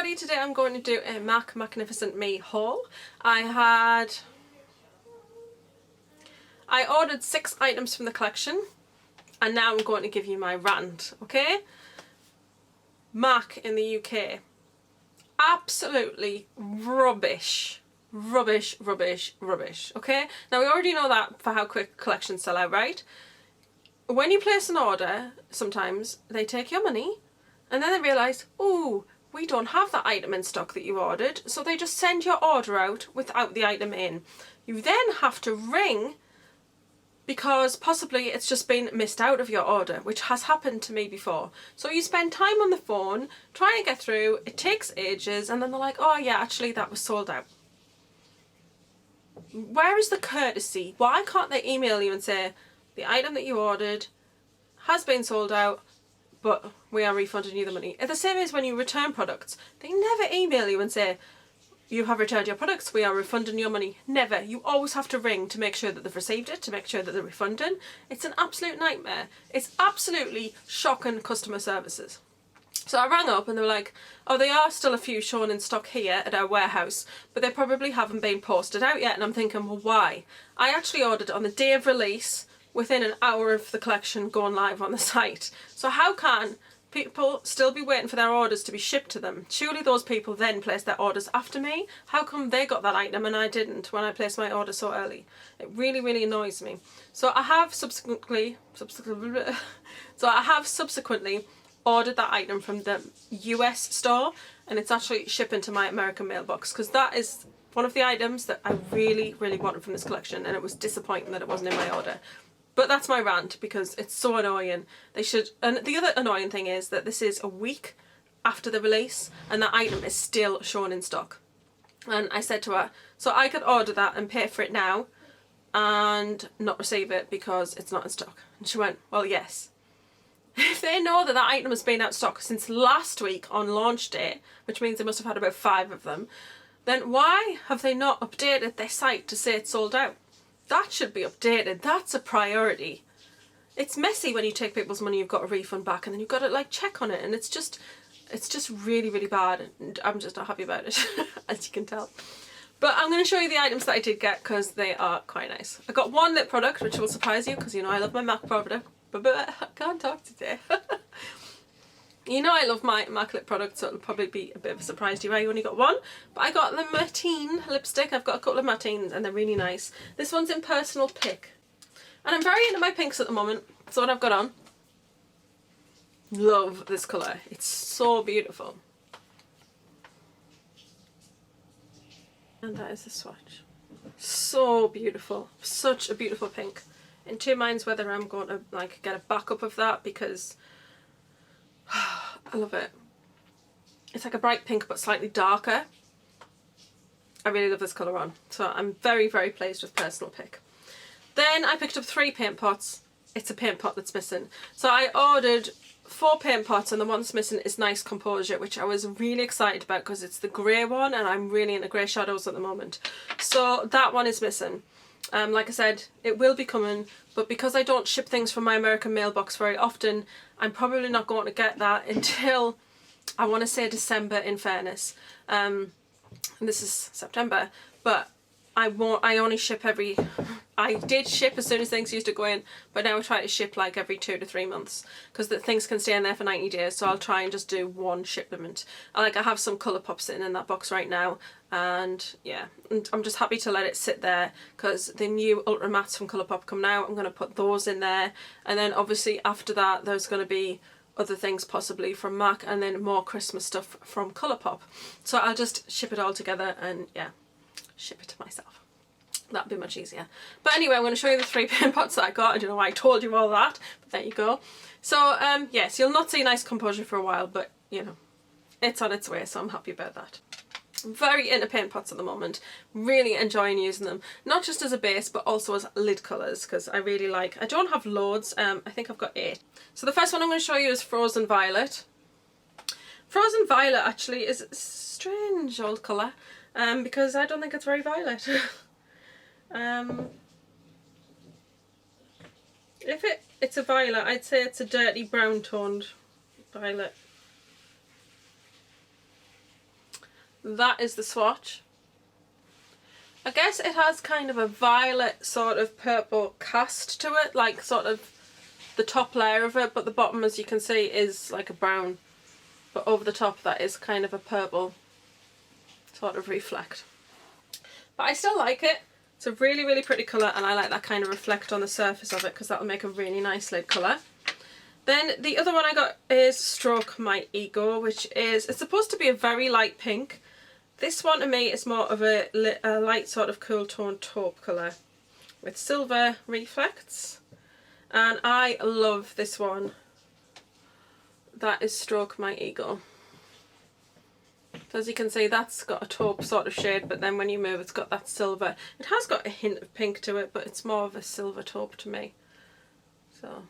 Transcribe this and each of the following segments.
everybody, today I'm going to do a Macnificent Me haul. I ordered 6 items from the collection and now I'm going to give you my rant, okay? MAC in the UK. Absolutely rubbish. Rubbish, rubbish, rubbish, okay? Now we already know that for how quick collections sell out, right? When you place an order, sometimes they take your money and then they realise, ooh, we don't have that item in stock that you ordered, so they just send your order out without the item in. You then have to ring because possibly it's just been missed out of your order, which has happened to me before. So you spend time on the phone trying to get through, it takes ages, and then they're like, oh yeah, actually that was sold out. Where is the courtesy? Why can't they email you and say, the item that you ordered has been sold out, but we are refunding you the money? It's the same as when you return products. They never email you and say, you have returned your products, we are refunding your money. Never. You always have to ring to make sure that they've received it, to make sure that they're refunding. It's an absolute nightmare. It's absolutely shocking customer services. So I rang up and they were like, oh, there are still a few shown in stock here at our warehouse, but they probably haven't been posted out yet. And I'm thinking, well, why? I actually ordered on the day of release, within an hour of the collection going live on the site. So how can people still be waiting for their orders to be shipped to them? Surely those people then placed their orders after me. How come they got that item and I didn't when I placed my order so early? It really, really annoys me. So I have subsequently ordered that item from the US store, and it's actually shipping to my American mailbox because that is one of the items that I really, really wanted from this collection, and it was disappointing that it wasn't in my order. But that's my rant because it's so annoying. They should, and the other annoying thing is that this is a week after the release and that item is still shown in stock. And I said to her, so I could order that and pay for it now and not receive it because it's not in stock. And she went, well, yes. If they know that that item has been out of stock since last week on launch day, which means they must have had about 5 of them, then why have they not updated their site to say it's sold out? That should be updated. That's a priority. It's messy when you take people's money, you've got a refund back, and then you've got to like check on it, and it's just really, really bad, and I'm just not happy about it, as you can tell. But I'm going to show you the items that I did get because they are quite nice. I got one lip product, which will surprise you because you know I love my MAC product, but I can't talk today. You know I love my MAC lip product, so it'll probably be a bit of a surprise to you. I only got one, but I got the Mateen lipstick. I've got a couple of Mateens and they're really nice. This one's in Personal Pick. And I'm very into my pinks at the moment. That's what I've got on. Love this colour. It's so beautiful. And that is the swatch. So beautiful. Such a beautiful pink. In 2 minds whether I'm going to like get a backup of that because I love it. It's like a bright pink but slightly darker. I really love this colour on. So I'm very, very pleased with Personal Pick. Then I picked up 3 paint pots. It's a paint pot that's missing. So I ordered 4 paint pots and the one that's missing is Nice Composure, which I was really excited about because it's the grey one and I'm really into grey shadows at the moment. So that one is missing. Like I said, it will be coming, but because I don't ship things from my American mailbox very often, I'm probably not going to get that until, I want to say December in fairness. And this is September, but I only ship I did ship as soon as things used to go in, but now I try to ship like every 2 to 3 months because the things can stay in there for 90 days, so I'll try and just do one shipment. I have some Colourpop sitting in that box right now, and yeah, and I'm just happy to let it sit there because the new Ultra Mattes from Colourpop come now. I'm going to put those in there, and then obviously after that there's going to be other things possibly from MAC and then more Christmas stuff from Colourpop. So I'll just ship it all together and yeah, ship it to myself. That'd be much easier. But anyway, I'm going to show you the 3 paint pots that I got. I don't know why I told you all that, but there you go. So yes, you'll not see Nice Composure for a while, but you know, it's on its way, so I'm happy about that. I'm very into paint pots at the moment. Really enjoying using them, not just as a base but also as lid colours because I really like. I don't have loads. I think I've got 8. So the first one I'm going to show you is Frozen Violet. Frozen Violet actually is a strange old colour because I don't think it's very violet. If it's a violet, I'd say it's a dirty brown toned violet. That is the swatch. I guess it has kind of a violet sort of purple cast to it, like sort of the top layer of it, but the bottom, as you can see, is like a brown. But over the top that is kind of a purple sort of reflect. But I still like it. It's a really, really pretty colour, and I like that kind of reflect on the surface of it because that'll make a really nice lid colour. Then the other one I got is Stroke My Ego, which is, it's supposed to be a very light pink. This one to me is more of a light sort of cool tone taupe colour with silver reflects. And I love this one. That is Stroke My Ego. So as you can see, that's got a taupe sort of shade, but then when you move it's got that silver. It has got a hint of pink to it, but it's more of a silver taupe to me. So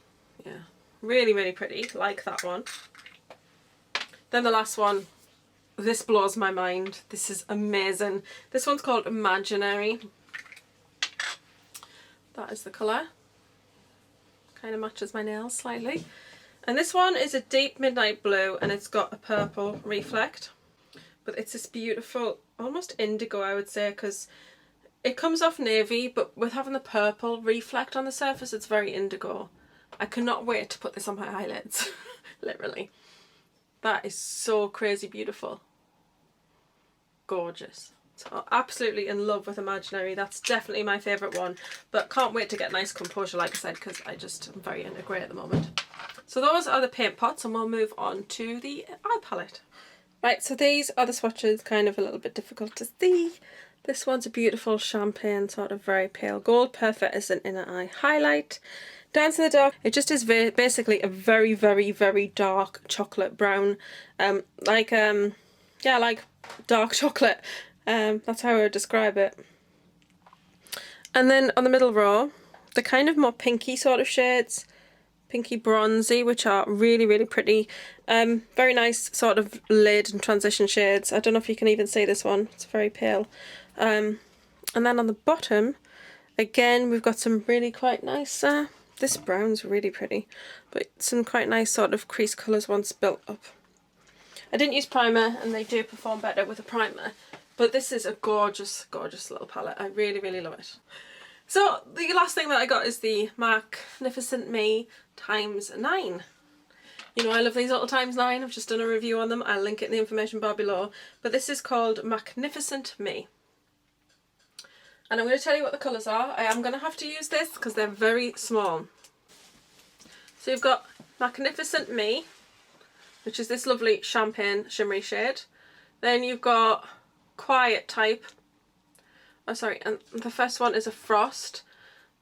yeah, really, really pretty. Like that one. Then the last one. This blows my mind. This is amazing. This one's called Imaginary. That is the colour. Kind of matches my nails slightly. And this one is a deep midnight blue, and it's got a purple reflect. But it's this beautiful, almost indigo I would say, because it comes off navy, but with having the purple reflect on the surface, it's very indigo. I cannot wait to put this on my eyelids. Literally. That is so crazy beautiful. Gorgeous. So absolutely in love with Imaginary. That's definitely my favourite one. But can't wait to get nice composure, like I said, because I'm very into grey at the moment. So those are the paint pots, and we'll move on to the eye palette. Right, so these are the swatches, kind of a little bit difficult to see. This one's a beautiful champagne, sort of very pale gold, perfect as an inner eye highlight. Dance in the Dark, it just is basically a very, very, very dark chocolate brown, like dark chocolate. That's how I would describe it. And then on the middle row, the kind of more pinky sort of shades, pinky bronzy, which are really, really pretty. Very nice sort of lid and transition shades. I don't know if you can even see this one, it's very pale. And then on the bottom, again, we've got some really quite nice, this brown's really pretty, but some quite nice sort of crease colours once built up. I didn't use primer, and they do perform better with a primer, but this is a gorgeous, gorgeous little palette. I really, really love it. So the last thing that I got is the Macnificent Me ×9. You know I love these little ×9. I've just done a review on them. I'll link it in the information bar below. But this is called Macnificent Me. And I'm going to tell you what the colours are. I am going to have to use this because they're very small. So you've got Macnificent Me, which is this lovely champagne shimmery shade. Then you've got Quiet Type. Oh sorry, and the first one is a Frost.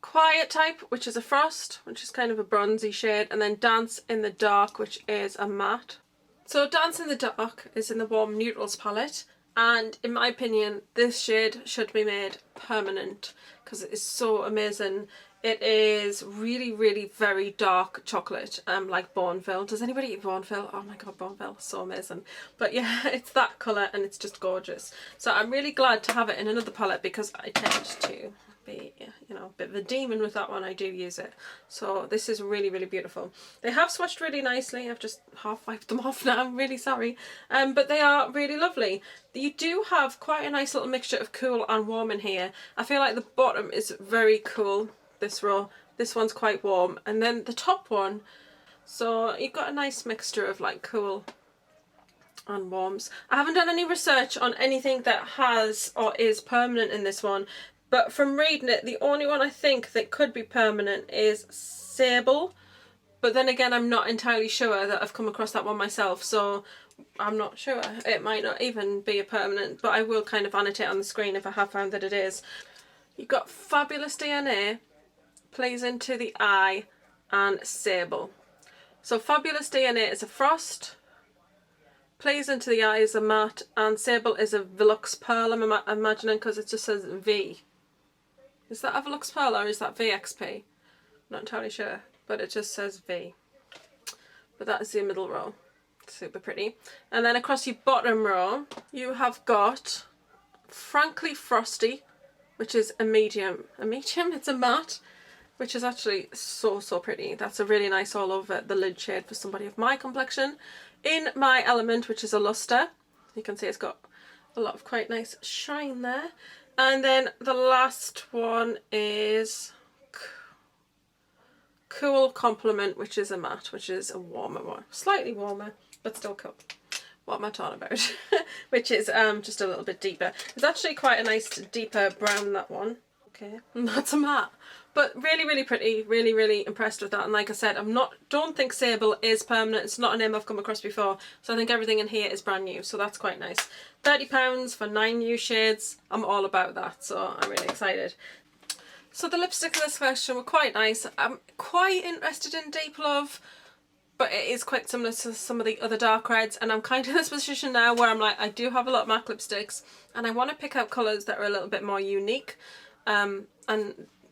Quiet Type, which is a Frost, which is kind of a bronzy shade. And then Dance in the Dark, which is a matte. So Dance in the Dark is in the Warm Neutrals palette. And in my opinion, this shade should be made permanent because it is so amazing. It is really, really very dark chocolate, like Bourneville. Does anybody eat Bourneville? Oh my god, Bourneville, so amazing. But yeah, it's that colour and it's just gorgeous. So I'm really glad to have it in another palette because I tend to be, you know, a bit of a demon with that one. I do use it. So this is really, really beautiful. They have swatched really nicely. I've just half wiped them off now. I'm really sorry. But they are really lovely. You do have quite a nice little mixture of cool and warm in here. I feel like the bottom is very cool. This row, this one's quite warm, and then the top one, so you've got a nice mixture of like cool and warms. I haven't done any research on anything that has or is permanent in this one, but from reading it, the only one I think that could be permanent is Sable, but then again I'm not entirely sure that I've come across that one myself, so I'm not sure. It might not even be a permanent, but I will kind of annotate on the screen if I have found that it is. You've got Fabulous DNA, Plays Into the Eye, and Sable. So Fabulous DNA is a Frost, Plays Into the Eye is a matte, and Sable is a Velux Pearl, I'm imagining, because it just says V. Is that a Velux Pearl or is that VXP? Not entirely sure, but it just says V. But that is the middle row. Super pretty. And then across your bottom row, you have got Frankly Frosty, which is a medium. A medium? It's a matte, which is actually so, so pretty. That's a really nice all over the lid shade for somebody of my complexion. In My Element, which is a luster. You can see it's got a lot of quite nice shine there. And then the last one is Cool Compliment, which is a matte, which is a warmer one. Slightly warmer, but still cool. What am I talking about? Which is just a little bit deeper. It's actually quite a nice deeper brown, that one. Okay, and that's a matte. But really, really pretty. Really, really impressed with that. And like I said, don't think sable is permanent. It's not a name I've come across before. So I think everything in here is brand new. So that's quite nice. £30 for 9 new shades. I'm all about that. So I'm really excited. So the lipsticks in this collection were quite nice. I'm quite interested in Deep Love, but it is quite similar to some of the other dark reds, and I'm kind of in this position now where I'm like, I do have a lot of MAC lipsticks and I want to pick out colours that are a little bit more unique, and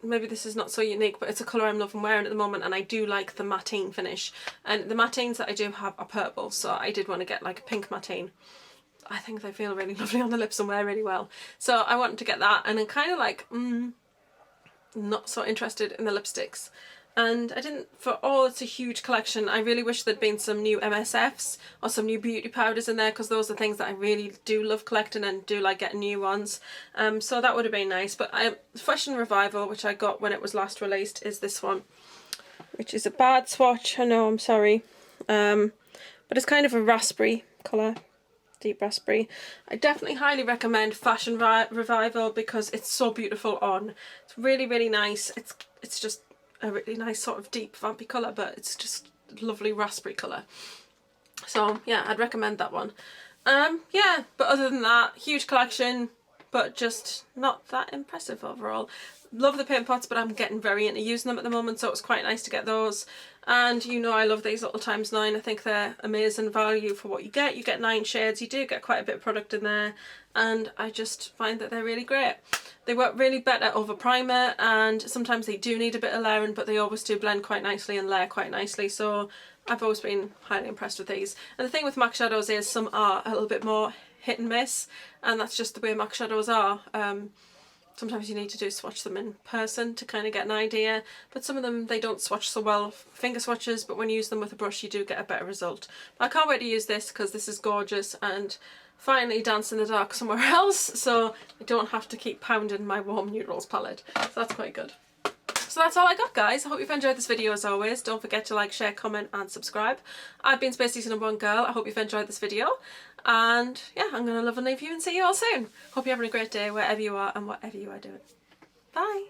maybe this is not so unique, but it's a colour I'm loving wearing at the moment, and I do like the mattine finish, and the matines that I do have are purple, so I did want to get like a pink mattine. I think they feel really lovely on the lips and wear really well, so I wanted to get that. And I'm kind of like not so interested in the lipsticks, and I didn't, for all it's a huge collection, I really wish there'd been some new MSFs or some new beauty powders in there, because those are things that I really do love collecting and do like getting new ones, so that would have been nice. But Fashion Revival, which I got when it was last released, is this one, which is a bad swatch, I know, I'm sorry, but it's kind of a raspberry colour, deep raspberry. I definitely highly recommend Fashion Revival because it's so beautiful on. It's really, really nice. It's just a really nice sort of deep vampy colour, but it's just a lovely raspberry colour. So yeah, I'd recommend that one. Yeah, but other than that, huge collection, but just not that impressive overall. Love the paint pots, but I'm getting very into using them at the moment, so it was quite nice to get those. And you know I love these little ×9. I think they're amazing value for what you get. You get 9 shades, you do get quite a bit of product in there, and I just find that they're really great. They work really better over primer, and sometimes they do need a bit of layering, but they always do blend quite nicely and layer quite nicely, so I've always been highly impressed with these. And the thing with MAC shadows is some are a little bit more hit and miss, and that's just the way MAC shadows are. Sometimes you need to swatch them in person to kind of get an idea, but some of them they don't swatch so well, finger swatches, but when you use them with a brush you do get a better result. But I can't wait to use this because this is gorgeous and finally dance in the dark somewhere else, so I don't have to keep pounding my warm neutrals palette, so that's quite good. So that's all I got, guys. I hope you've enjoyed this video as always. Don't forget to like, share, comment and subscribe. I've been Spacey's #1 girl. I hope you've enjoyed this video. And yeah, I'm going to love and leave you and see you all soon. Hope you're having a great day wherever you are and whatever you are doing. Bye!